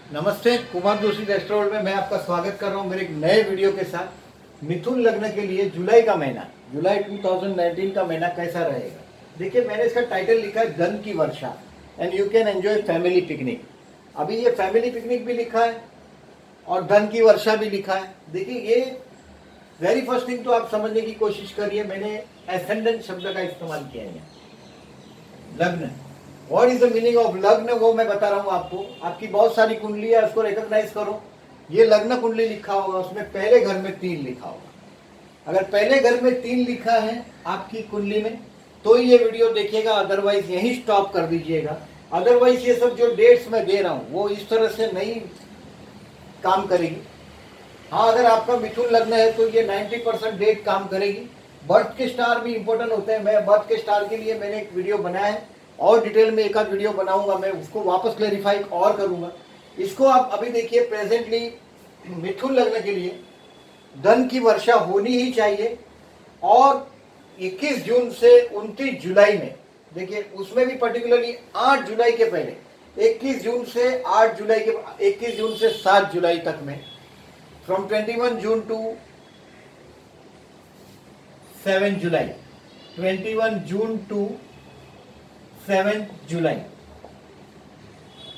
नमस्ते, कुमार जोशी रेस्टोरेंट में मैं आपका स्वागत कर रहा हूं मेरे एक नए वीडियो के साथ। मिथुन लग्न के लिए जुलाई का महीना, जुलाई 2019 का महीना कैसा रहेगा। देखिए, मैंने इसका टाइटल लिखा है धन की वर्षा and you can enjoy family picnic. अभी ये फैमिली पिकनिक भी लिखा है और धन की वर्षा भी लिखा है। देखिए, ये वेरी फर्स्ट थिंग तो आप समझने की कोशिश करिए, मैंने एसेंडेंट शब्द का इस्तेमाल किया है। लग्न, what is the meaning of लग्न, वो मैं बता रहा हूं आपको। आपकी बहुत सारी कुंडली है, उसको रिकॉग्नाइज करो। ये लग्न कुंडली लिखा होगा, उसमें पहले घर में 3 लिखा होगा। अगर पहले घर में 3 लिखा है आपकी कुंडली में तो ये वीडियो देखिएगा, अदरवाइज यही स्टॉप कर दीजिएगा। अदरवाइज ये सब जो डेट्स मैं दे रहा हूं वो इस तरह से नहीं काम करेगी। हाँ, अगर आपका मिथुन लग्न है तो ये 90% डेट काम करेगी। बर्थ के स्टार भी इंपॉर्टेंट होते हैं। मैं बर्थ के स्टार के लिए मैंने एक वीडियो बनाया है और डिटेल में एक आध वीडियो बनाऊंगा, मैं उसको वापस क्लेरिफाई और करूंगा। इसको आप अभी देखिए, प्रेजेंटली मिथुन लग्न के लिए धन की वर्षा होनी ही चाहिए। और 21 जून से 29 जुलाई में, देखिए उसमें भी पर्टिकुलरली 8 जुलाई के पहले, 21 जून से 8 जुलाई के, 21 जून से 7 जुलाई तक में, from 21 June to 7 July, 21 June to 7 July,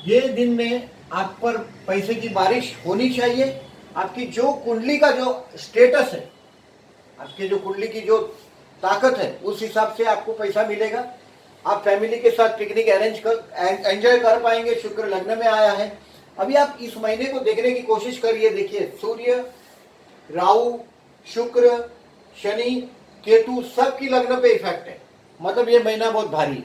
ये दिन में आप पर पैसे की बारिश होनी चाहिए। आपकी जो कुंडली का जो स्टेटस है, आपके जो कुंडली की जो ताकत है, उस हिसाब से आपको पैसा मिलेगा। आप फैमिली के साथ पिकनिक एंजॉय कर पाएंगे। शुक्र लग्न में आया है। अभी आप इस महीने को देखने की कोशिश करिए। देखिए, सूर्य, राहु, शुक्र, शनि, केतु सबकी लग्न पे इफेक्ट है। मतलब ये महीना बहुत भारी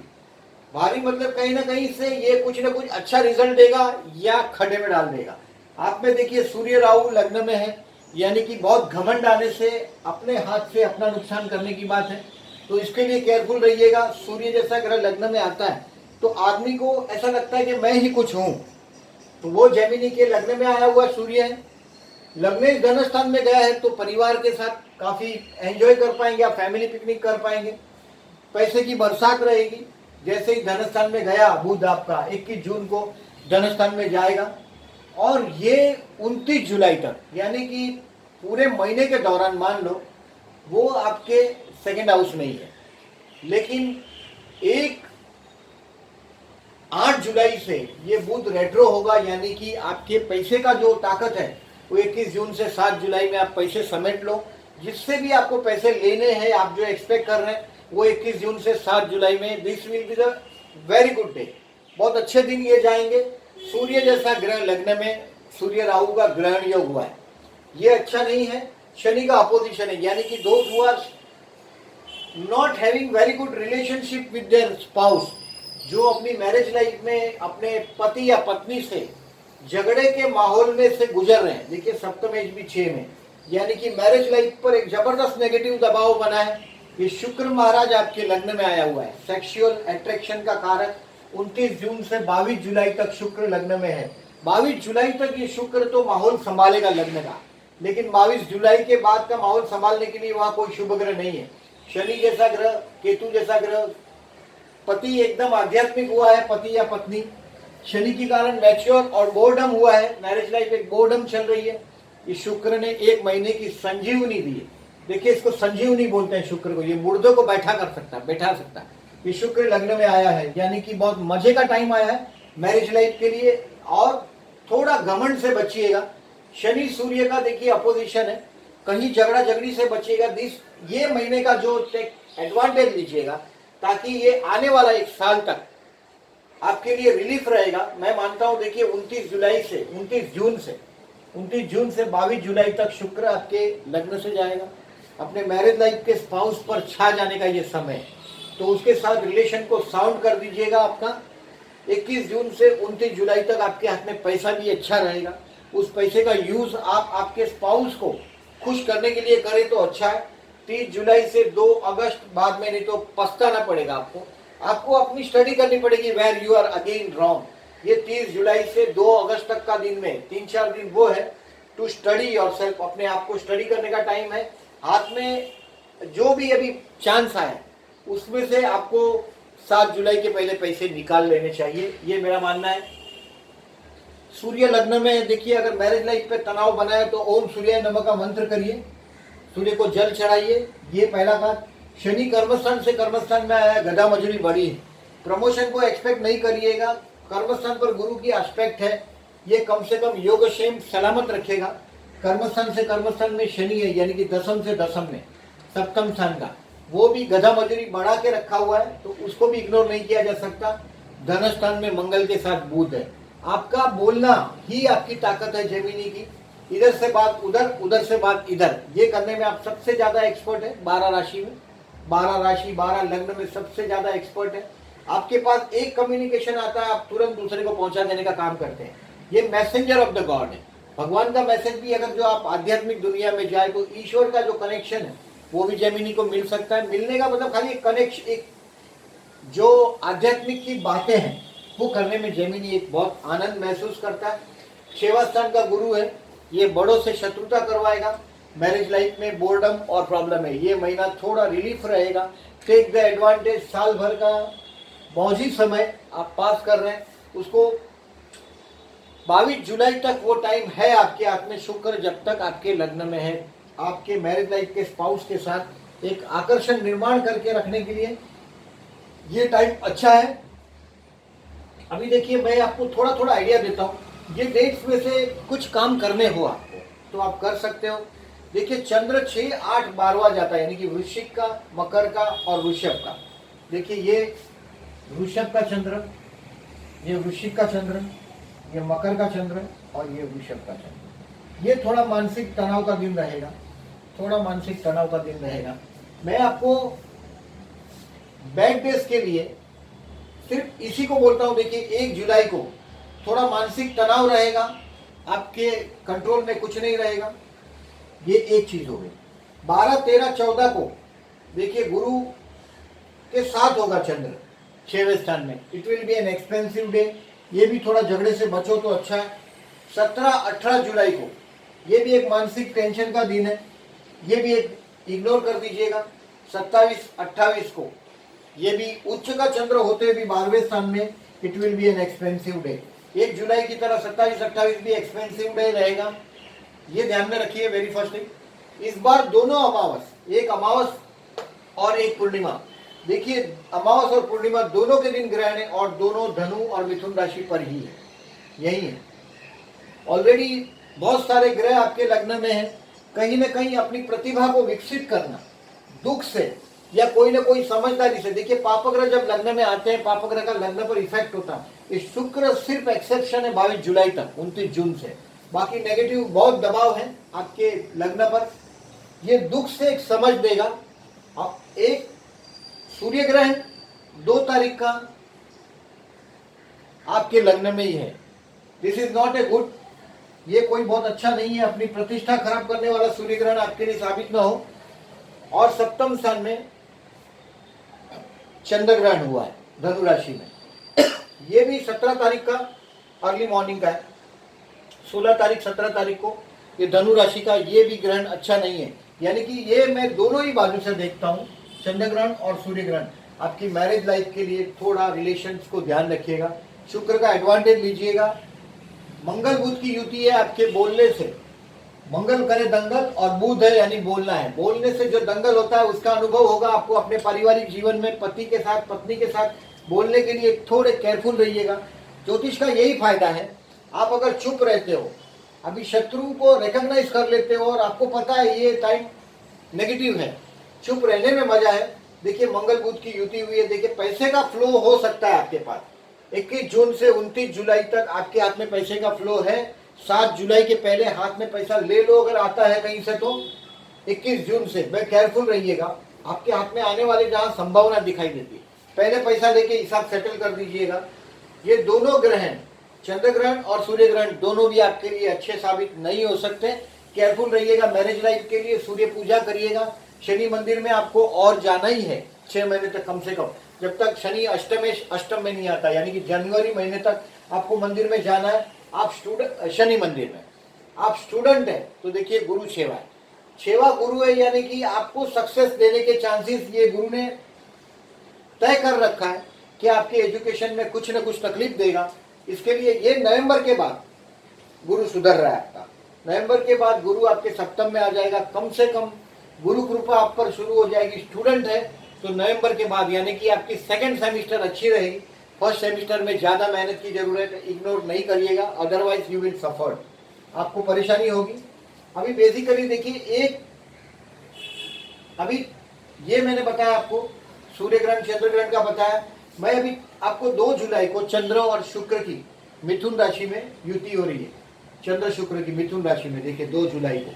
मतलब कहीं ना कहीं से ये कुछ ना कुछ अच्छा रिजल्ट देगा या खड्डे में डाल देगा। आप में देखिए, सूर्य राहु लग्न में है, यानी कि बहुत घमंड आने से अपने हाथ से अपना नुकसान करने की बात है। तो इसके लिए केयरफुल रहिएगा। सूर्य जैसा ग्रह लग्न में आता है तो आदमी को ऐसा लगता है कि मैं ही कुछ हूं। तो वो जेमिनी के लग्न में आया हुआ सूर्य है। लग्नेश धन स्थान में गया है तो परिवार के साथ काफी एंजॉय कर पाएंगे, आप फैमिली पिकनिक कर पाएंगे। पैसे की बरसात रहेगी। जैसे ही धन स्थान में गया बुध आपका 21 जून को धन स्थान में जाएगा और ये 29 जुलाई तक, यानी कि पूरे महीने के दौरान मान लो वो आपके सेकेंड हाउस में ही है। लेकिन 8 जुलाई से ये बुध रेट्रो होगा, यानी कि आपके पैसे का जो ताकत है वो 21 जून से 7 जुलाई में आप पैसे समेट लो। जिससे भी आपको पैसे लेने हैं, आप जो एक्सपेक्ट कर रहे हैं, वो 21 जून से 7 जुलाई में, this will be the very good day. बहुत अच्छे दिन ये जाएंगे। सूर्य जैसा ग्रह लग्न में, सूर्य राहु का ग्रहण योग हुआ है, ये अच्छा नहीं है। शनि का अपोजिशन है, यानी कि दोस्त who are not having very good relationship with their spouse, जो अपनी मैरिज लाइफ में अपने पति या पत्नी से झगड़े के माहौल में से गुजर रहे हैं। देखिए, सप्तम एज भी 6 में, यानी कि मैरिज लाइफ पर एक जबरदस्त नेगेटिव दबाव बना है। ये शुक्र महाराज आपके लग्न में आया हुआ है, सेक्सुअल अट्रैक्शन का कारक। 29 जून से 22 जुलाई तक शुक्र लग्न में है। 22 जुलाई तक ये शुक्र तो माहौल संभालेगा लग्न का, लेकिन 22 जुलाई के बाद का माहौल संभालने के लिए वहां कोई शुभ ग्रह नहीं है। शनि जैसा ग्रह, केतु जैसा ग्रह, पति एकदम आध्यात्मिक हुआ है, पति या पत्नी शनि के कारण मैच्योर और बोर्डम हुआ है। मैरिज लाइफ एक बोर्डम चल रही है। इस शुक्र ने 1 महीने की संजीवनी दी है। देखिए, इसको संजीवनी बोलते हैं शुक्र को। ये मुर्दों को बैठा सकता है। ये शुक्र लग्न में आया है, यानी कि बहुत मजे का टाइम आया है मैरिज लाइफ के लिए। और थोड़ा घमंड से बचिएगा। शनि सूर्य का देखिए अपोजिशन है, कहीं झगड़ा झगड़ी से बचिएगा। ये महीने का जो एडवांटेज लीजिएगा, ताकि ये आने वाला 1 साल तक आपके लिए रिलीफ रहेगा। मैं मानता हूं, देखिए 29 जून से 22 जुलाई तक शुक्र आपके लग्न से जाएगा। अपने मैरिज लाइफ के स्पाउस पर छा जाने का ये समय है, तो उसके साथ रिलेशन को साउंड कर दीजिएगा आपका। 21 जून से 29 जुलाई तक आपके हाथ में पैसा भी अच्छा रहेगा। उस पैसे का यूज आप आपके स्पाउस को खुश करने के लिए करें तो अच्छा है। 30 जुलाई से 2 अगस्त बाद में, नहीं तो पछताना पड़ेगा आपको अपनी स्टडी करनी पड़ेगी, where you are again wrong. ये 30 जुलाई से 2 अगस्त तक का दिन में 3-4 दिन वो है टू स्टडी योरसेल्फ, अपने आप को स्टडी करने का टाइम है। हाथ में जो भी अभी चांस आए उसमें से आपको 7 जुलाई के पहले पैसे निकाल लेने चाहिए, ये मेरा मानना है। सूर्य लग्न में देखिए, अगर मैरिज लाइफ पे तनाव बना है तो ओम सूर्य नमः का मंत्र करिए, सूर्य को जल चढ़ाइए, ये पहला बात। शनि कर्मस्थान से कर्मस्थान में आया, गधा मजूरी बढ़ी है, प्रमोशन को एक्सपेक्ट नहीं करिएगा। कर्मस्थान पर गुरु की एस्पेक्ट है, ये कम से कम योगक्षेम सलामत रखेगा। कर्मस्थान से कर्मस्थान में शनि है, यानी कि दसम से दसम में सप्तम स्थान का, वो भी गधा मजूरी बढ़ा के रखा हुआ है, तो उसको भी इग्नोर नहीं किया जा सकता। धन स्थान में मंगल के साथ बुध है। आपका बोलना ही आपकी ताकत है जेमिनी की, इधर से बात उधर, उधर से बात इधर, ये करने में आप सबसे ज्यादा एक्सपर्ट है। 12 राशि में, 12 राशि 12 लग्न में सबसे ज्यादा एक्सपर्ट है। आपके पास एक कम्युनिकेशन आता है, आप तुरंत दूसरे को पहुंचा देने का काम करते हैं। ये मैसेंजर ऑफ द गॉड है, भगवान का मैसेज भी अगर जो आप आध्यात्मिक दुनिया में जाए तो ईश्वर का जो कनेक्शन है वो भी जेमिनी को मिल सकता है। मिलने का मतलब खाली कनेक्शन, एक जो आध्यात्मिक की बातें हैं वो करने में जेमिनी एक बहुत आनंद महसूस करता है। 6वां स्थान का गुरु है, ये बड़ों से शत्रुता करवाएगा। मैरिज लाइफ में बोर्डम और प्रॉब्लम है, ये महीना थोड़ा रिलीफ रहेगा। टेक द एडवांटेज, साल भर का मौजी समय आप पास कर रहे हैं, उसको 22 जुलाई तक वो टाइम है आपके हाथ में। शुक्र जब तक आपके लग्न में है, आपके मैरिज लाइफ के स्पाउस के साथ एक आकर्षण निर्माण करके रखने के लिए ये टाइम अच्छा है। अभी देखिए, मैं आपको थोड़ा थोड़ा आइडिया देता हूँ, ये डेट्स में से कुछ काम करने हो आपको तो आप कर सकते हो। देखिए, चंद्र 6, 8, 12वां जाता है, यानी कि वृश्चिक का, मकर का और वृषभ का। देखिए, ये वृषभ का चंद्र, ये वृश्चिक का चंद्र, ये मकर का चंद्र और ये वृषभ का चंद्र। ये थोड़ा मानसिक तनाव का दिन रहेगा, थोड़ा मानसिक तनाव का दिन रहेगा। मैं आपको बैड डेज के लिए सिर्फ इसी को बोलता हूं। देखिए, 1 जुलाई को थोड़ा मानसिक तनाव रहेगा, आपके कंट्रोल में कुछ नहीं रहेगा, ये एक चीज हो गई। 12, 13, 14 को देखिए गुरु के साथ होगा चंद्र 6वें स्थान में, it will be an expensive day, ये भी थोड़ा झगड़े से बचो तो अच्छा है। 17, 18 जुलाई को ये भी एक मानसिक टेंशन का दिन है, ये भी एक इग्नोर कर दीजिएगा। 27, 28 को ये भी उच्च का चंद्र होते हुए भी 12वें स्थान में, it will be an expensive day. 1 जुलाई की तरह 27, 28 भी एक्सपेंसिव डे रहेगा, ये ध्यान में रखिए। वेरी फर्स्ट थिंग, इस बार दोनों अमावस, एक अमावस और एक पूर्णिमा, देखिए अमावस और पूर्णिमा दोनों के दिन ग्रहण है और दोनों धनु और मिथुन राशि पर ही है, यही है। ऑलरेडी बहुत सारे ग्रह आपके लग्न में है, कहीं ना कहीं अपनी प्रतिभा को विकसित करना, दुख से या कोई ना कोई समझदारी से। देखिए, पापग्रह जब लग्न में आते हैं, पापग्रह का लग्न पर इफेक्ट होता है। ये शुक्र सिर्फ एक्सेप्शन है 22 जुलाई तक, 29 जून से, बाकी नेगेटिव बहुत दबाव है आपके लग्न पर। ये दुख से एक समझ देगा। एक सूर्य ग्रहण 2 तारीख का आपके लग्न में ही है, this is not a good, ये कोई बहुत अच्छा नहीं है, अपनी प्रतिष्ठा खराब करने वाला सूर्य ग्रहण आपके लिए साबित ना हो। और सप्तम स्थान में चंद्र ग्रहण हुआ है धनु राशि में, ये भी 17 तारीख का अर्ली मॉर्निंग का है, 16 तारीख 17 तारीख को ये धनु राशि का ये भी ग्रहण अच्छा नहीं है। यानी कि ये मैं दोनों ही बाजू से देखता हूँ, चंद्र ग्रहण और सूर्य ग्रहण आपकी मैरिज लाइफ के लिए थोड़ा रिलेशंस को ध्यान रखिएगा, शुक्र का एडवांटेज लीजिएगा। मंगल बुध की युति है आपके बोलने से, मंगल करे दंगल और बुध है यानी बोलना है, बोलने से जो दंगल होता है उसका अनुभव होगा आपको अपने पारिवारिक जीवन में। पति के साथ, पत्नी के साथ बोलने के लिए थोड़े केयरफुल रहिएगा। ज्योतिष का यही फायदा है, आप अगर चुप रहते हो, अभी शत्रु को रिकॉग्नाइज कर लेते हो और आपको पता है ये टाइम नेगेटिव है, चुप रहने में मजा है। देखिए, मंगल बुध की युति हुई है, देखिए पैसे का फ्लो हो सकता है आपके पास। 21 जून से 29 जुलाई तक आपके हाथ में पैसे का फ्लो है। 7 जुलाई के पहले हाथ में पैसा ले लो, अगर आता है कहीं से तो 21 जून से मैं केयरफुल रहिएगा। आपके हाथ में आने वाले जहां संभावना दिखाई देती है, पहले पैसा लेके हिसाब सेटल कर दीजिएगा। ये दोनों ग्रहण, चंद्र ग्रहण और सूर्य ग्रहण, दोनों भी आपके लिए अच्छे साबित नहीं हो सकते, केयरफुल रहिएगा। मैरिज लाइफ के लिए सूर्य पूजा करिएगा, शनि मंदिर में आपको और जाना ही है 6 महीने तक कम से कम, जब तक शनि अष्टम में नहीं आता, यानी कि जनवरी महीने तक आपको मंदिर में जाना है। आप स्टूडेंट, शनि मंदिर में आप स्टूडेंट है तो देखिए गुरु छेवा है, छेवा गुरु है, यानी कि आपको सक्सेस देने के चांसेस ये गुरु ने तय कर रखा है कि आपके एजुकेशन में कुछ न कुछ तकलीफ देगा। इसके लिए ये नवंबर के बाद गुरु सुधर रहा है आपका। नवंबर के बाद गुरु आपके सप्तम में आ जाएगा, कम से कम गुरु कृपा आप पर शुरू हो जाएगी। स्टूडेंट है तो नवंबर के बाद यानी कि आपकी सेकंड सेमिस्टर अच्छी रहेगी। फर्स्ट सेमिस्टर में ज़्यादा मेहनत की जरूरत है, इग्नोर नहीं करिएगा, अदरवाइज यू विल सफर, आपको परेशानी होगी। अभी बेसिकली देखिए, अभी ये मैंने बताया आपको, सूर्य ग्रहण चंद्र ग्रहण का बताया। मैं अभी आपको 2 जुलाई को चंद्र और शुक्र की मिथुन राशि में युति हो रही है। चंद्र शुक्र की मिथुन राशि में देखिए 2 जुलाई को,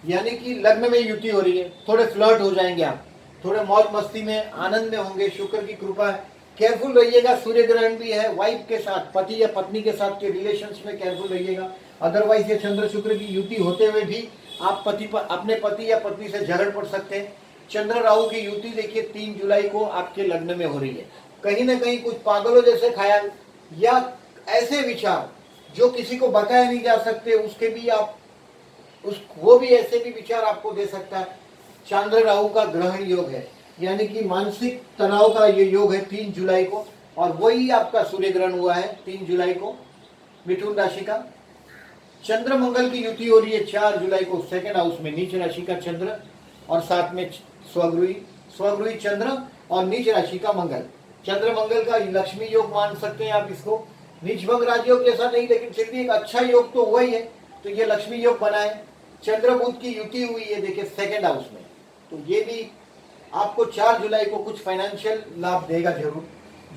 यानी कि लग्न में युति हो रही है। थोड़े फ्लर्ट हो जाएंगे आप, थोड़े मौज मस्ती में आनंद में होंगे, शुक्र की कृपा है। केयरफुल रहिएगा, सूर्य ग्रहण भी है, वाइफ के साथ, पति या पत्नी के साथ के रिलेशंस में केयरफुल रहिएगा। अदरवाइज ये चंद्र शुक्र की युति होते हुए भी आप अपने पति या पत्नी से झगड़ पड़ सकते हैं। चंद्र राहु की युति देखिए 3 जुलाई को आपके लग्न में हो रही है। कहीं ना कहीं कुछ पागलों जैसे ख्याल या ऐसे विचार जो किसी को बताया नहीं जा सकते, उसके भी आप वो भी ऐसे भी विचार आपको दे सकता है। चंद्र राहु का ग्रहण योग है, यानी कि मानसिक तनाव का ये योग है 3 जुलाई को, और वही आपका सूर्य ग्रहण हुआ है 3 जुलाई को मिथुन राशि का। चंद्र मंगल की युति हो रही है 4 जुलाई को सेकंड हाउस में, नीच राशि का चंद्र और साथ में स्वगृही चंद्र और नीच राशि का मंगल। चंद्र मंगल का लक्ष्मी योग मान सकते हैं आप इसको, नीचभंग राजयोग जैसा नहीं, लेकिन फिर भी एक अच्छा योग तो हुआ ही है, तो ये लक्ष्मी योग बना है। चंद्र बुध की युति हुई है देखिए सेकंड हाउस में, तो ये भी आपको 4 जुलाई को कुछ फाइनेंशियल लाभ देगा जरूर।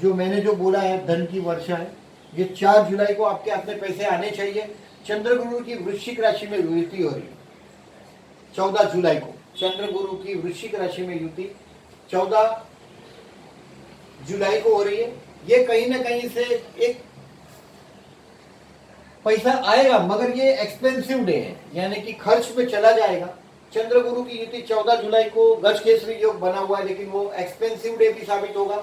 जो मैंने जो बोला है, धन की वर्षा है, ये 4 जुलाई को आपके हाथ में पैसे आने चाहिए। चंद्र गुरु की वृश्चिक राशि में युति हो रही है 14 जुलाई को, चंद्र गुरु की वृश्चिक राशि में युति 14 जुलाई को हो रही है। ये कहीं ना कहीं से एक पैसा आएगा, मगर ये एक्सपेंसिव डे है, यानी कि खर्च में चला जाएगा। चंद्र गुरु की युति 14 जुलाई को गज केसरी योग बना हुआ है, लेकिन वो एक्सपेंसिव डे भी साबित होगा।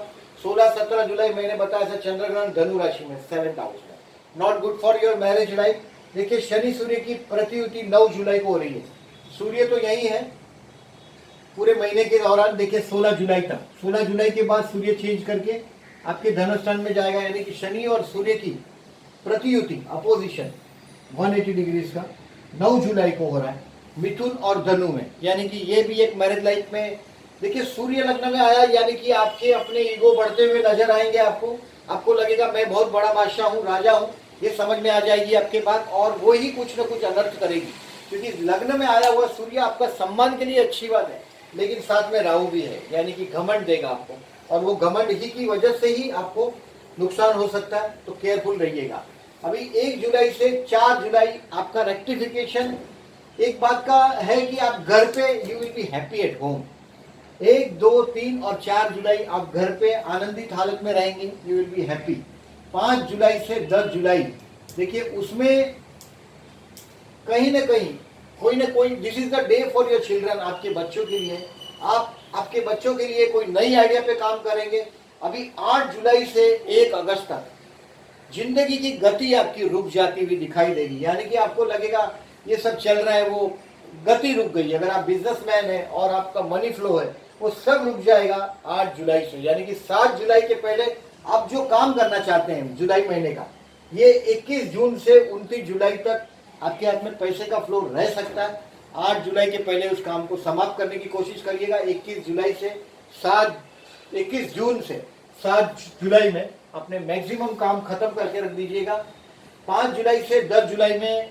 16-17 जुलाई मैंने बताया था चंद्र ग्रहण धनु राशि में 7th हाउस में, not good for your marriage life. देखिए शनि सूर्य की प्रतियुति 9 जुलाई को हो रही है। सूर्य तो यही है पूरे महीने के दौरान, देखिए 16 जुलाई तक। 16 जुलाई के बाद सूर्य चेंज करके आपके धनुस्थान में जाएगा, यानी कि शनि और सूर्य की प्रतियुति अपोजिशन 180 डिग्रीज का 9 जुलाई को हो रहा है मिथुन और धनु में, यानी कि ये भी एक मैरिज लाइफ में। देखिए सूर्य लग्न में आया, यानी कि आपके अपने ईगो बढ़ते हुए नजर आएंगे आपको लगेगा मैं बहुत बड़ा बादशाह हूँ, राजा हूँ, ये समझ में आ जाएगी आपके बात, और वो ही कुछ न कुछ अनर्थ करेगी। क्योंकि लग्न में आया हुआ सूर्य आपका सम्मान के लिए अच्छी बात है, लेकिन साथ में राहु भी है, यानी कि घमंड देगा आपको, और वो घमंड ही की वजह से ही आपको नुकसान हो सकता है, तो केयरफुल रहिएगा। अभी 1 जुलाई से 4 जुलाई आपका रेक्टिफिकेशन एक बात का है कि आप घर पे you will be happy at home. 1, 2, 3 और 4 जुलाई आप घर पे आनंदित हालत में रहेंगे, यू विल बी हैप्पी। 5 जुलाई से 10 जुलाई देखिए उसमें कहीं ना कहीं कोई ना कोई, this is the day for your children, आपके बच्चों के लिए, आप आपके बच्चों के लिए कोई नई आइडिया पे काम करेंगे। अभी 8 जुलाई से 1 अगस्त तक जिंदगी की गति आपकी रुक जाती हुई दिखाई देगी, यानी कि आपको लगेगा ये सब चल रहा है, वो गति रुक गई। अगर आप बिजनेसमैन है और आपका मनी फ्लो है, वो सब रुक जाएगा 8 जुलाई से, यानी कि 7 जुलाई के पहले आप जो काम करना चाहते हैं जुलाई महीने का, ये 21 जून से 29 जुलाई तक आपके हाथ में पैसे का फ्लो रह सकता है। 8 जुलाई के पहले उस काम को समाप्त करने की कोशिश करिएगा। 21 जून से 7 जुलाई में अपने मैक्सिमम काम खत्म करके रख दीजिएगा। 5 जुलाई से 10 जुलाई में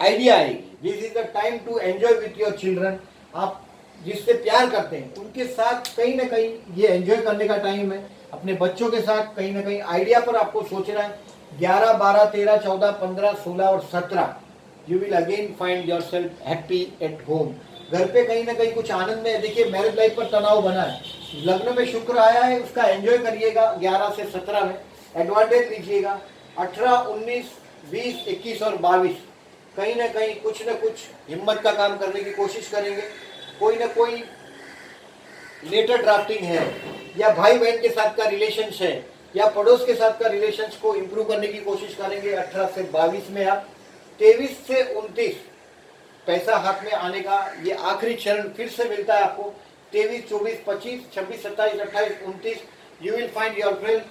आइडिया आएगी, this is the time to enjoy with your children. आप जिससे प्यार करते हैं उनके साथ कहीं ना कहीं ये एंजॉय करने का टाइम है। अपने बच्चों के साथ कहीं ना कहीं आइडिया पर आपको सोचना है। 11, 12, 13, 14, 15, 16 और 17 you will again find your self happy at home. घर पे कहीं ना कहीं कुछ आनंद में। देखिए मैरिज लाइफ पर तनाव बना है, लग्न में शुक्र आया है, उसका एंजॉय करिएगा। 11 से 17 में एडवांटेज लीजिएगा। 18, 19, 20, 21 और 22 कहीं ना कहीं कुछ न कुछ हिम्मत का काम करने की कोशिश करेंगे। कोई ना कोई लेटर ड्राफ्टिंग है, या भाई बहन के साथ का रिलेशन है, या पड़ोस के साथ का रिलेशन को इम्प्रूव करने की कोशिश करेंगे। 18 से 22 में आप 23 से 29 पैसा हाथ में आने का ये आखिरी चरण फिर से मिलता है आपको। 23, 24, 25, 26, 27, 28, 29 you will find your friend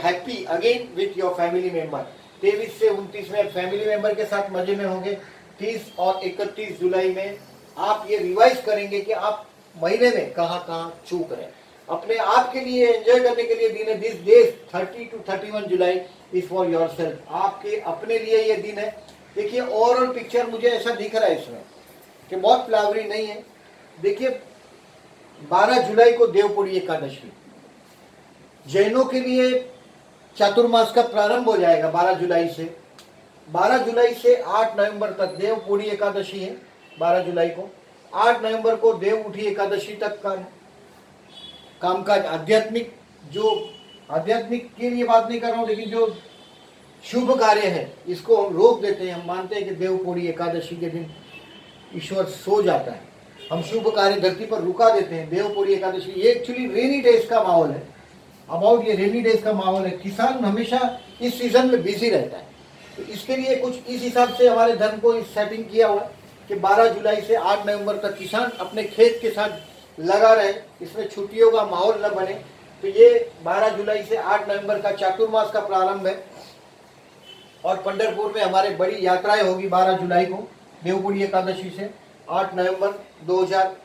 happy again with your family member. 23 से 29 में फैमिली मेंबर के साथ मजे में होंगे। 30 और 31 जुलाई में आप ये रिवाइज करेंगे कि आप महीने में कहाँ कहाँ चूक रहे हैं। अपने आप के लिए एंजॉय करने के लिए दिन है। This days 30 to 31 July is for yourself, आपके अपने लिए ये दिन है। देखिए ओवरऑल पिक्चर मुझे ऐसा दिख रहा है इसमें कि बहुत फ्लावरी नहीं है। देखिए 12 जुलाई को देवपुरी एकादशी, जैनों के लिए चातुर्मास का प्रारंभ हो जाएगा 12 जुलाई से। 12 जुलाई से 8 नवंबर तक देवपुरी एकादशी है। 12 जुलाई को 8 नवंबर को देव उठी एकादशी तक का कामकाज, आध्यात्मिक, जो आध्यात्मिक के लिए बात नहीं कर रहा हूँ, लेकिन जो शुभ कार्य है इसको हम रोक देते हैं। हम मानते हैं कि देवपुरी एकादशी के दिन ईश्वर सो जाता है, हम शुभ कार्य धरती पर रुका देते हैं। देवपुरी एकादशी ये एक्चुअली रेनी डेज का माहौल है। अबाउट ये रेनी डेज का माहौल है। किसान हमेशा इस सीजन में बिजी रहता है, तो इसके लिए कुछ इस हिसाब से हमारे धर्म को इस सेटिंग किया हुआ है कि 12 जुलाई से 8 नवंबर तक किसान अपने खेत के साथ लगा रहे, इसमें छुट्टियों का माहौल न बने। तो ये 12 जुलाई से 8 नवंबर का चातुर्मास का प्रारंभ है। और पंढरपुर में हमारे बड़ी यात्राएं होगी 12 जुलाई को देवपुरी एकादशी से 8 नवंबर 2000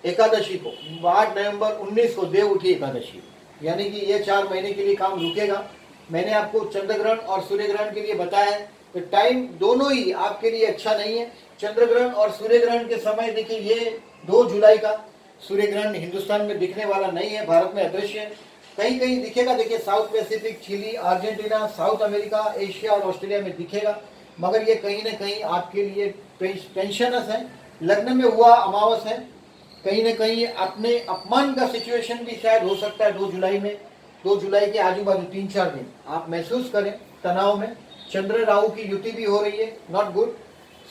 एकादशी को, 8 नवंबर 19 को देव उठी एकादशी, यानी कि ये 4 महीने के लिए काम रुकेगा। मैंने आपको चंद्रग्रहण और सूर्य ग्रहण के लिए बताया है, तो टाइम दोनों ही आपके लिए अच्छा नहीं है। चंद्रग्रहण और सूर्य ग्रहण के समय देखिए ये 2 जुलाई का सूर्य ग्रहण हिंदुस्तान में दिखने वाला नहीं है, भारत में अदृश्य है। कहीं कहीं दिखेगा, देखिए South Pacific, Chile, Argentina, South America, Asia और ऑस्ट्रेलिया में दिखेगा, मगर ये कहीं न कहीं आपके लिए टेंशनस है। लग्न में हुआ अमावस है, कहीं न कहीं अपने अपमान का सिचुएशन भी शायद हो सकता है 2 जुलाई में। 2 जुलाई के आजू बाजू 3-4 दिन आप महसूस करें तनाव में। चंद्र राहु की युति भी हो रही है, नॉट गुड।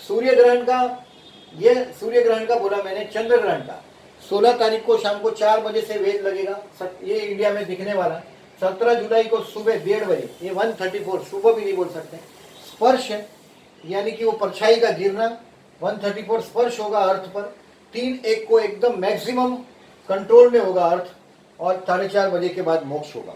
सूर्य ग्रहण का, ये सूर्य ग्रहण का बोला मैंने, चंद्र ग्रहण का 16 तारीख को शाम को 4 बजे से वेद लगेगा, ये इंडिया में दिखने वाला है। 17 जुलाई को सुबह 1:30 बजे, ये 134, सुबह भी नहीं बोल सकते, स्पर्श है, यानी कि वो परछाई का गिरना, 134 स्पर्श होगा अर्थ पर। 3-1 को एकदम मैक्सिमम कंट्रोल में होगा अर्थ, और 4:30 बजे के बाद मोक्ष होगा।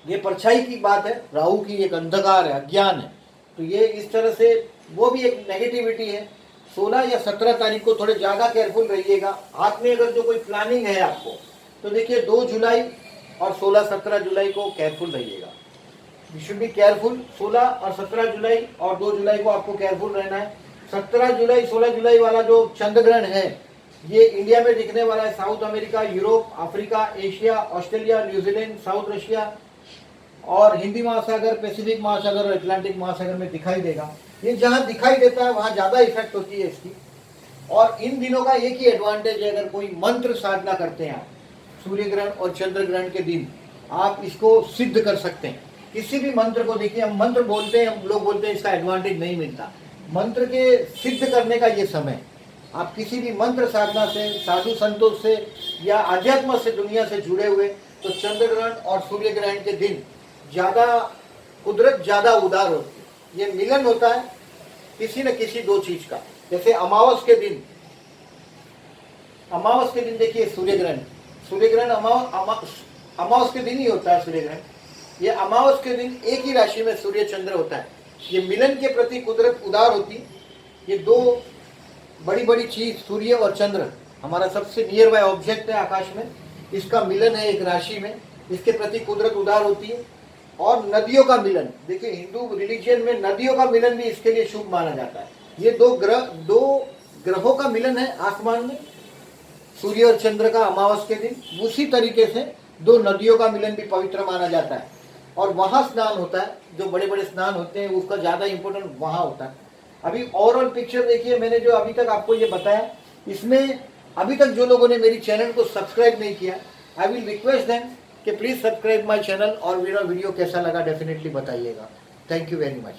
ये परछाई की बात है, राहु की एक अंधकार है, अज्ञान है, तो ये इस तरह से वो भी एक नेगेटिविटी है। 16 या 17 तारीख को थोड़े ज़्यादा केयरफुल रहिएगा। हाथ में अगर जो कोई प्लानिंग है आपको, तो देखिए 2 जुलाई और 16-17 जुलाई को केयरफुल रहिएगा। You should be careful. 16 और 17 जुलाई और 2 जुलाई को आपको केयरफुल रहना है। 17 जुलाई 16 जुलाई वाला जो चंद्र ग्रहण है ये इंडिया में दिखने वाला है। South America, Europe, Africa, Asia, Australia, New Zealand, south Russia और हिंदी महासागर, पैसिफिक महासागर और अटलांटिक महासागर में दिखाई देगा। ये जहाँ दिखाई देता है वहाँ ज़्यादा इफेक्ट होती है इसकी। और इन दिनों का एक ही एडवांटेज है, अगर कोई मंत्र साधना करते हैं आप सूर्य ग्रहण और चंद्र ग्रहण के दिन, आप इसको सिद्ध कर सकते हैं। किसी भी मंत्र को देखिए, हम मंत्र बोलते हैं, हम लोग बोलते हैं इसका एडवांटेज नहीं मिलता। मंत्र के सिद्ध करने का ये समय, आप किसी भी मंत्र साधना से, साधु संतों से या आध्यात्म से, दुनिया से जुड़े हुए, तो चंद्र ग्रहण और सूर्य ग्रहण के दिन ज़्यादा कुदरत ज़्यादा उदार होती है। ये मिलन होता है किसी न किसी 2 चीज़ का। जैसे अमावस के दिन, अमावस के दिन देखिए सूर्य ग्रहण अमावस के दिन ही होता है सूर्य ग्रहण। ये अमावस के दिन एक ही राशि में सूर्य चंद्र होता है। ये मिलन के प्रति कुदरत उदार होती है। ये 2 बड़ी बड़ी चीज, सूर्य और चंद्र हमारा सबसे नियर बाय ऑब्जेक्ट है आकाश में, इसका मिलन है एक राशि में, इसके प्रति कुदरत उदार होती है। और नदियों का मिलन, देखिए हिंदू रिलीजियन में नदियों का मिलन भी इसके लिए शुभ माना जाता है। ये 2 ग्रहों का मिलन है आसमान में, सूर्य और चंद्र का अमावस के दिन। उसी तरीके से 2 नदियों का मिलन भी पवित्र माना जाता है, और वहाँ स्नान होता है। जो बड़े बड़े स्नान होते हैं उसका ज़्यादा इंपॉर्टेंट वहाँ होता है। अभी ओवरऑल पिक्चर देखिए, मैंने जो अभी तक आपको ये बताया, इसमें अभी तक जो लोगों ने मेरी चैनल को सब्सक्राइब नहीं किया, आई विल रिक्वेस्ट देम कि प्लीज़ सब्सक्राइब माय चैनल, और मेरा वीडियो कैसा लगा डेफिनेटली बताइएगा। Thank you very much.